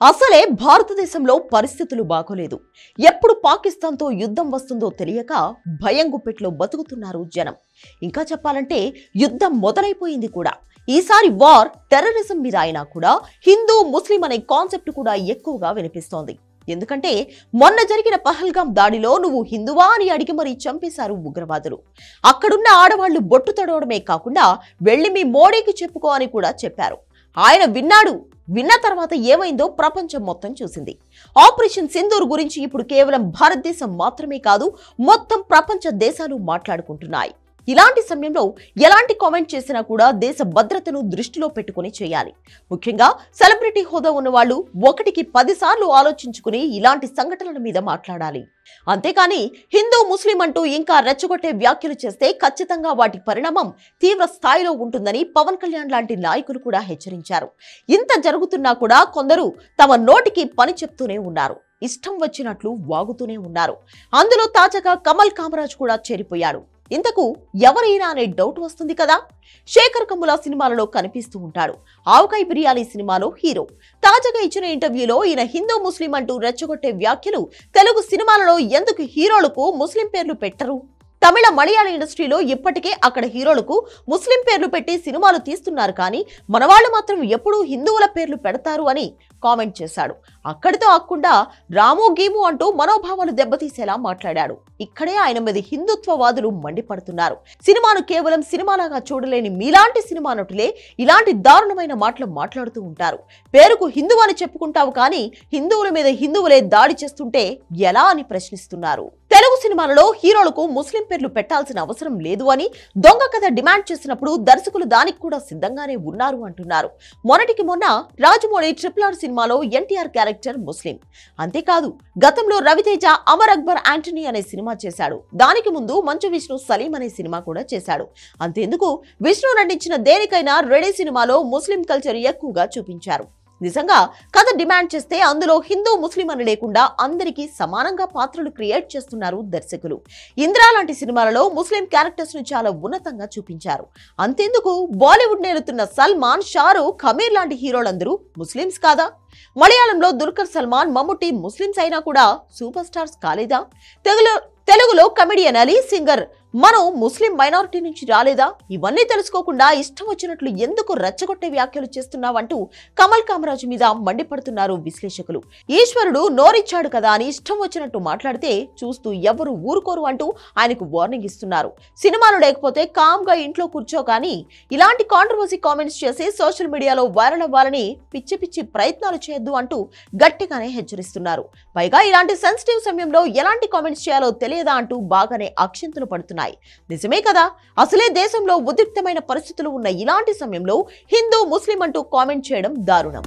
అసలే భారతదేశంలో పరిస్థితులు బాగోలేదు. ఎప్పుడు పాకిస్తాన్తో యుద్ధం వస్తుందో తెలియక భయం గుప్పెట్లో బతుకుతున్నారు జనం. ఇంకా చెప్పాలంటే యుద్ధం మొదలైపోయింది కూడా. ఈసారి వార్ టెర్రరిజం మీద అయినా కూడా హిందూ ముస్లిం అనే కాన్సెప్ట్ కూడా ఎక్కువగా వినిపిస్తోంది. ఎందుకంటే మొన్న జరిగిన పహల్గాం దాడిలో నువ్వు హిందువా అని అడిగి మరీ చంపేశారు ఉగ్రవాదులు. అక్కడున్న ఆడవాళ్లు బొట్టు తడవడమే కాకుండా వెళ్లి మీ మోడీకి చెప్పుకో అని కూడా చెప్పారు. ఆయన విన్నాడు. విన్న తర్వాత ఏమైందో ప్రపంచం మొత్తం చూసింది. ఆపరేషన్ సింధూర్ గురించి ఇప్పుడు కేవలం భారతదేశం మాత్రమే కాదు, మొత్తం ప్రపంచ దేశాలు మాట్లాడుకుంటున్నాయి. ఇలాంటి సమయంలో ఎలాంటి కామెంట్ చేసినా కూడా దేశ భద్రతను దృష్టిలో పెట్టుకుని చేయాలి. ముఖ్యంగా సెలబ్రిటీ హోదా ఉన్న వాళ్ళు 1కి 10 సార్లు ఆలోచించుకుని ఇలాంటి సంఘటనల మీద మాట్లాడాలి. అంతేకాని హిందూ ముస్లిం అంటూ ఇంకా రెచ్చగొట్టే వ్యాఖ్యలు చేస్తే ఖచ్చితంగా వాటి పరిణామం తీవ్ర స్థాయిలో ఉంటుందని పవన్ కళ్యాణ్ లాంటి నాయకులు కూడా హెచ్చరించారు. ఇంత జరుగుతున్నా కూడా కొందరు తమ నోటికి పని చెప్తూనే ఉన్నారు. ఇష్టం వచ్చినట్లు వాగుతూనే ఉన్నారు. అందులో తాజాగా కమల్ కామరాజ్ కూడా చేరిపోయాడు. ఇంతకు ఎవరైనా అనే డౌట్ వస్తుంది కదా. శేఖర్ కమ్ముల సినిమాలలో కనిపిస్తూ ఉంటాడు. ఆవకాయ బిర్యానీ సినిమాలో హీరో. తాజాగా ఇచ్చిన ఇంటర్వ్యూలో ఈయన హిందూ ముస్లిం అంటూ రెచ్చగొట్టే వ్యాఖ్యలు తెలుగు సినిమాలలో ఎందుకు హీరోలకు ముస్లిం పేర్లు పెట్టరు? తమిళ మలయాళ ఇండస్ట్రీలో ఇప్పటికే అక్కడ హీరోలకు ముస్లిం పేర్లు పెట్టి సినిమాలు తీస్తున్నారు, కానీ మనవాళ్లు మాత్రం ఎప్పుడూ హిందువుల పేర్లు పెడతారు అని కామెంట్ చేశాడు. అక్కడితో ఆకుండా రాము గీము అంటూ మనోభావాలు దెబ్బతీసేలా మాట్లాడాడు. ఇక్కడే ఆయన మీద హిందుత్వవాదులు మండిపడుతున్నారు. సినిమాను కేవలం సినిమాలాగా చూడలేని మీలాంటి సినిమా నటులే ఇలాంటి దారుణమైన మాటలు మాట్లాడుతూ ఉంటారు. పేరుకు హిందూ అని చెప్పుకుంటావు, కానీ హిందువుల మీద హిందువులే దాడి చేస్తుంటే ఎలా అని ప్రశ్నిస్తున్నారు. తెలుగు సినిమాలలో హీరోలకు ముస్లిం పేర్లు పెట్టాల్సిన అవసరం లేదు అని దొంగ కథ డిమాండ్ చేసినప్పుడు దర్శకులు దానికి కూడా సిద్ధంగానే ఉన్నారు అంటున్నారు. మొన్నటికి మొన్న రాజమౌళి RRR సినిమాలో ఎన్టీఆర్ క్యారెక్టర్ ముస్లిం. అంతేకాదు గతంలో రవితేజ అమర్ అక్బర్ యాంటనీ అనే సినిమా చేశాడు. దానికి ముందు మంచు విష్ణు సలీం అనే సినిమా కూడా చేశాడు. అంతేందుకు విష్ణు నటించిన దేనికైనా రెడీ సినిమాలో ముస్లిం కల్చర్ ఎక్కువగా చూపించారు. నిజంగా కథ డిమాండ్ చేస్తే అందులో హిందూ ముస్లిం అని లేకుండా అందరికీ సమానంగా పాత్రలు క్రియేట్ చేస్తున్నారు దర్శకులు. ఇంద్రా లాంటి సినిమాలలో ముస్లిం క్యారెక్టర్స్ ను చాలా ఉన్నతంగా చూపించారు. అంతేందుకు బాలీవుడ్ నేలుతున్న సల్మాన్, షారూక్, అమీర్ లాంటి హీరోలందరూ ముస్లిమ్స్ కాదా? మలయాళంలో దుల్కర్ సల్మాన్, మమ్ముట్టి ముస్లిమ్స్ అయినా కూడా సూపర్ స్టార్స్ కాలేదా? తెలుగులో కమెడియన్ అలీ, సింగర్ మనం ముస్లిం మైనారిటీ నుంచి రాలేదా? ఇవన్నీ తెలుసుకోకుండా ఇష్టం వచ్చినట్లు ఎందుకు రెచ్చగొట్టే వ్యాఖ్యలు చేస్తున్నావంటూ కమల్ కామరాజ్ మీద మండిపడుతున్నారు విశ్లేషకులు. ఈశ్వరుడు నోరిచ్చాడు కదా అని ఇష్టం వచ్చినట్టు మాట్లాడితే చూస్తూ ఎవరు ఊరుకోరు అంటూ ఆయనకు వార్నింగ్ ఇస్తున్నారు. సినిమాలు లేకపోతే కామ్ గా ఇంట్లో కూర్చో, కానీ ఇలాంటి కాంట్రవర్సీ కామెంట్స్ చేసి సోషల్ మీడియాలో వైరల్ అవ్వాలని పిచ్చి పిచ్చి ప్రయత్నాలు చేయొద్దు అంటూ గట్టిగానే హెచ్చరిస్తున్నారు. పైగా ఇలాంటి సెన్సిటివ్ సమయంలో ఎలాంటి కామెంట్స్ చేయాలో తెలియదా అంటూ బాగానే అక్షింతలు పడుతున్నాయి. నిజమే కదా, అసలే దేశంలో ఉద్రిక్తమైన పరిస్థితులు ఉన్న ఇలాంటి సమయంలో హిందూ ముస్లిం అంటూ కామెంట్ చేయడం దారుణం.